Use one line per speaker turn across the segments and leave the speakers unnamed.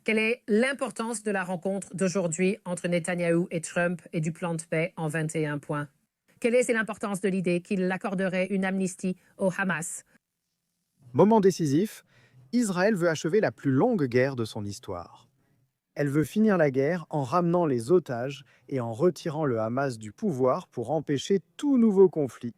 Quelle est l'importance de la rencontre d'aujourd'hui entre Netanyahou et Trump et du plan de paix en 21 points? Quelle est l'importance de l'idée qu'il accorderait une amnistie au Hamas?
Moment décisif, Israël veut achever la plus longue guerre de son histoire. Elle veut finir la guerre en ramenant les otages et en retirant le Hamas du pouvoir pour empêcher tout nouveau conflit.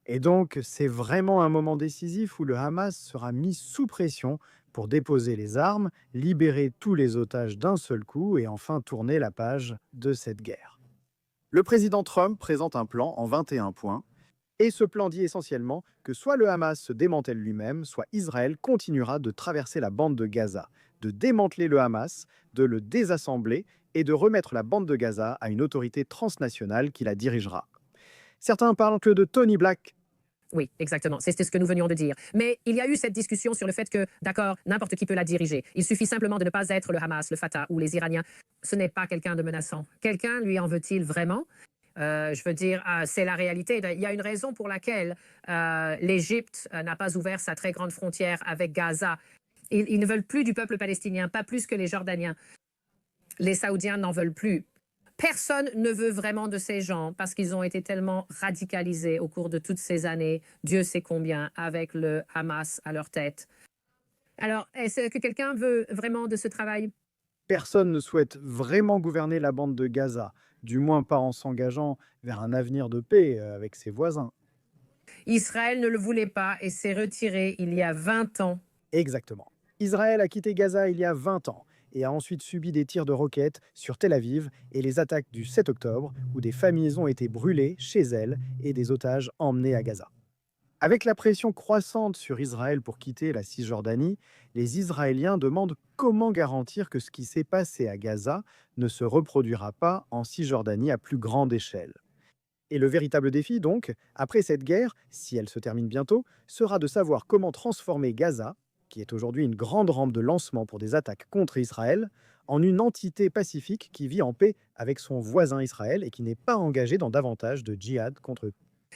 Et donc, c'est vraiment un moment décisif où le Hamas sera mis sous pression pour déposer les armes, libérer tous les otages d'un seul coup et enfin tourner la page de cette guerre. Le président Trump présente un plan en 21 points, et ce plan dit essentiellement que soit le Hamas se démantèle lui-même, soit Israël continuera de traverser la bande de Gaza, de démanteler le Hamas, de le désassembler et de remettre la bande de Gaza à une autorité transnationale qui la dirigera. Certains parlent que de Tony Black.
Oui, exactement. C'est ce que nous venions de dire. Mais il y a eu cette discussion sur le fait que, d'accord, n'importe qui peut la diriger. Il suffit simplement de ne pas être le Hamas, le Fatah ou les Iraniens. Ce n'est pas quelqu'un de menaçant. Quelqu'un lui en veut-il vraiment? Je veux dire, c'est la réalité. Il y a une raison pour laquelle l'Égypte n'a pas ouvert sa très grande frontière avec Gaza. Ils ne veulent plus du peuple palestinien, pas plus que les Jordaniens. Les Saoudiens n'en veulent plus. Personne ne veut vraiment de ces gens parce qu'ils ont été tellement radicalisés au cours de toutes ces années, Dieu sait combien, avec le Hamas à leur tête. Alors, est-ce que quelqu'un veut vraiment de ce travail?
Personne ne souhaite vraiment gouverner la bande de Gaza, du moins pas en s'engageant vers un avenir de paix avec ses voisins.
Israël ne le voulait pas et s'est retiré il y a 20 ans.
Exactement. Israël a quitté Gaza il y a 20 ans et a ensuite subi des tirs de roquettes sur Tel Aviv et les attaques du 7 octobre où des familles ont été brûlées chez elles et des otages emmenés à Gaza. Avec la pression croissante sur Israël pour quitter la Cisjordanie, les Israéliens demandent comment garantir que ce qui s'est passé à Gaza ne se reproduira pas en Cisjordanie à plus grande échelle. Et le véritable défi, donc, après cette guerre, si elle se termine bientôt, sera de savoir comment transformer Gaza, qui est aujourd'hui une grande rampe de lancement pour des attaques contre Israël, en une entité pacifique qui vit en paix avec son voisin Israël et qui n'est pas engagée dans davantage de djihad contre eux.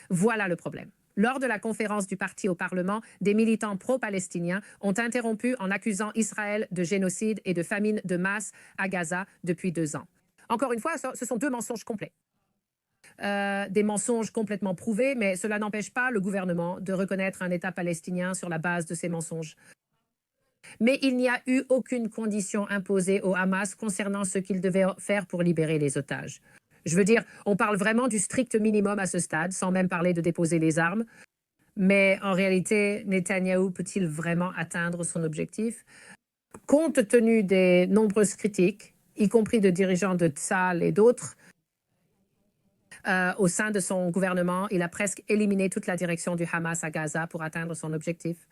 Voilà le problème. Lors de la conférence du parti au Parlement, des militants pro-palestiniens ont interrompu en accusant Israël de génocide et de famine de masse à Gaza depuis 2 ans. Encore une fois, ce sont deux mensonges complets. Des mensonges complètement prouvés, mais cela n'empêche pas le gouvernement de reconnaître un État palestinien sur la base de ces mensonges. Mais il n'y a eu aucune condition imposée au Hamas concernant ce qu'il devait faire pour libérer les otages. Je veux dire, on parle vraiment du strict minimum à ce stade, sans même parler de déposer les armes. Mais en réalité, Netanyahou peut-il vraiment atteindre son objectif? Compte tenu des nombreuses critiques, y compris de dirigeants de Tzal et d'autres, au sein de son gouvernement, il a presque éliminé toute la direction du Hamas à Gaza pour atteindre son objectif.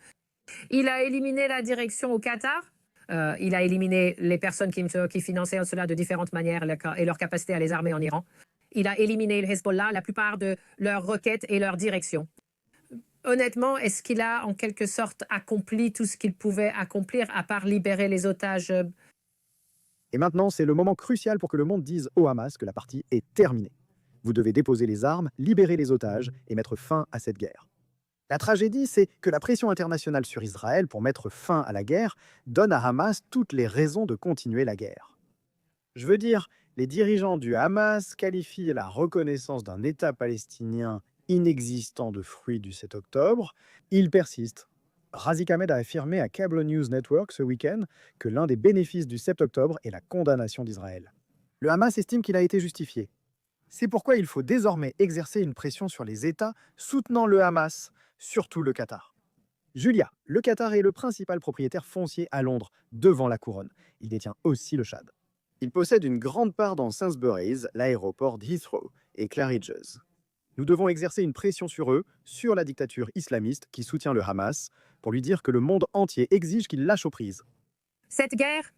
Il a éliminé la direction au Qatar. Il a éliminé les personnes qui finançaient cela de différentes manières et leur capacité à les armer en Iran. Il a éliminé le Hezbollah, la plupart de leurs requêtes et leurs directions. Honnêtement, est-ce qu'il a en quelque sorte accompli tout ce qu'il pouvait accomplir à part libérer les otages?
Et maintenant, c'est le moment crucial pour que le monde dise au Hamas que la partie est terminée. Vous devez déposer les armes, libérer les otages et mettre fin à cette guerre. La tragédie, c'est que la pression internationale sur Israël pour mettre fin à la guerre donne à Hamas toutes les raisons de continuer la guerre. Je veux dire, les dirigeants du Hamas qualifient la reconnaissance d'un État palestinien inexistant de fruit du 7 octobre. Ils persistent. Razik Ahmed a affirmé à Cable News Network ce week-end que l'un des bénéfices du 7 octobre est la condamnation d'Israël. Le Hamas estime qu'il a été justifié. C'est pourquoi il faut désormais exercer une pression sur les États soutenant le Hamas, surtout le Qatar. Julia, le Qatar est le principal propriétaire foncier à Londres, devant la couronne. Il détient aussi le Tchad. Il possède une grande part dans Sainsbury's, l'aéroport d'Heathrow et Claridge's. Nous devons exercer une pression sur eux, sur la dictature islamiste qui soutient le Hamas, pour lui dire que le monde entier exige qu'il lâche aux prises.
Cette guerre,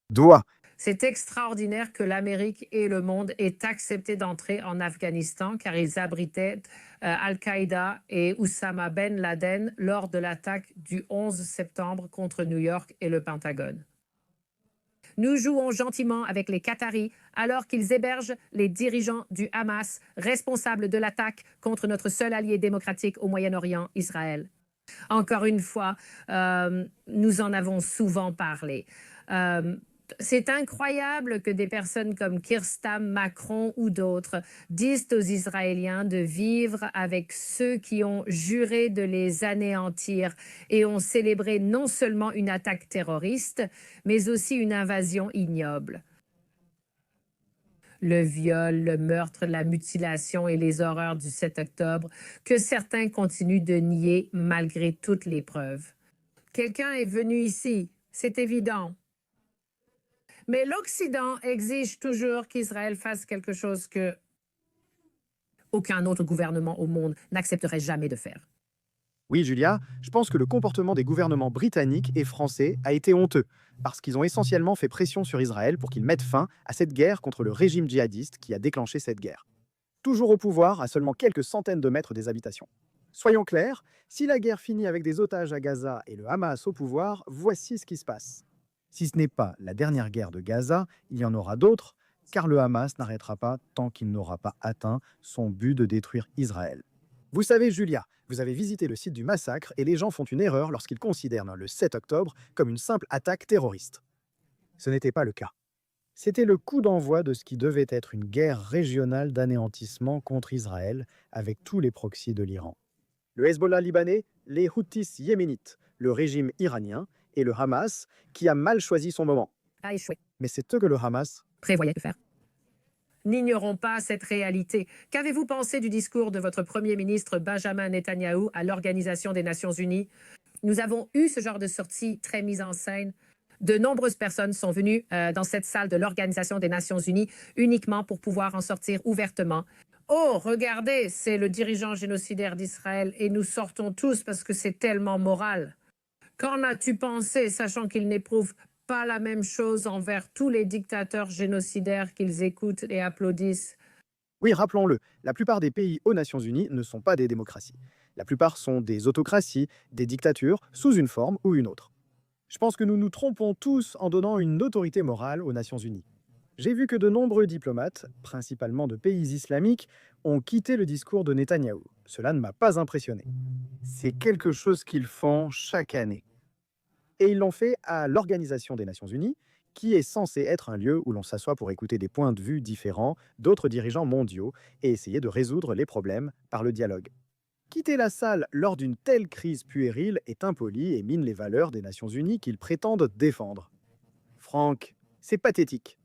Doit.
c'est extraordinaire que l'Amérique et le monde aient accepté d'entrer en Afghanistan car ils abritaient Al-Qaïda et Oussama Ben Laden lors de l'attaque du 11 septembre contre New York et le Pentagone. Nous jouons gentiment avec les Qataris alors qu'ils hébergent les dirigeants du Hamas, responsables de l'attaque contre notre seul allié démocratique au Moyen-Orient, Israël. Encore une fois, nous en avons souvent parlé. C'est incroyable que des personnes comme Kirstam, Macron ou d'autres disent aux Israéliens de vivre avec ceux qui ont juré de les anéantir et ont célébré non seulement une attaque terroriste, mais aussi une invasion ignoble. Le viol, le meurtre, la mutilation et les horreurs du 7 octobre que certains continuent de nier malgré toutes les preuves. Quelqu'un est venu ici, c'est évident. Mais l'Occident exige toujours qu'Israël fasse quelque chose que aucun autre gouvernement au monde n'accepterait jamais de faire.
Oui, Julia, je pense que le comportement des gouvernements britanniques et français a été honteux, parce qu'ils ont essentiellement fait pression sur Israël pour qu'il mette fin à cette guerre contre le régime djihadiste qui a déclenché cette guerre. Toujours au pouvoir, à seulement quelques centaines de mètres des habitations. Soyons clairs, si la guerre finit avec des otages à Gaza et le Hamas au pouvoir, voici ce qui se passe. Si ce n'est pas la dernière guerre de Gaza, il y en aura d'autres, car le Hamas n'arrêtera pas tant qu'il n'aura pas atteint son but de détruire Israël. Vous savez, Julia, vous avez visité le site du massacre et les gens font une erreur lorsqu'ils considèrent le 7 octobre comme une simple attaque terroriste. Ce n'était pas le cas. C'était le coup d'envoi de ce qui devait être une guerre régionale d'anéantissement contre Israël avec tous les proxys de l'Iran. Le Hezbollah libanais, les Houthis yéménites, le régime iranien et le Hamas qui a mal choisi son moment.
A échoué.
Mais c'est ce que le Hamas
Prévoyait de faire. N'ignorons pas cette réalité. Qu'avez-vous pensé du discours de votre Premier ministre Benjamin Netanyahou à l'Organisation des Nations Unies? Nous avons eu ce genre de sortie très mise en scène. De nombreuses personnes sont venues dans cette salle de l'Organisation des Nations Unies uniquement pour pouvoir en sortir ouvertement. Oh, regardez, c'est le dirigeant génocidaire d'Israël et nous sortons tous parce que c'est tellement moral. Qu'en as-tu pensé, sachant qu'il n'éprouve pas la même chose envers tous les dictateurs génocidaires qu'ils écoutent et applaudissent?
Oui, rappelons-le, la plupart des pays aux Nations Unies ne sont pas des démocraties. La plupart sont des autocraties, des dictatures, sous une forme ou une autre. Je pense que nous nous trompons tous en donnant une autorité morale aux Nations Unies. J'ai vu que de nombreux diplomates, principalement de pays islamiques, ont quitté le discours de Netanyahou. Cela ne m'a pas impressionné. C'est quelque chose qu'ils font chaque année. Et ils l'ont fait à l'Organisation des Nations Unies, qui est censée être un lieu où l'on s'assoit pour écouter des points de vue différents d'autres dirigeants mondiaux et essayer de résoudre les problèmes par le dialogue. Quitter la salle lors d'une telle crise puérile est impoli et mine les valeurs des Nations Unies qu'ils prétendent défendre. Franck, c'est pathétique.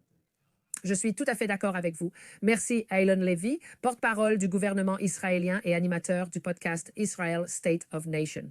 Je suis tout à fait d'accord avec vous. Merci Eilon Levy, porte-parole du gouvernement israélien et animateur du podcast Israel State of Nation.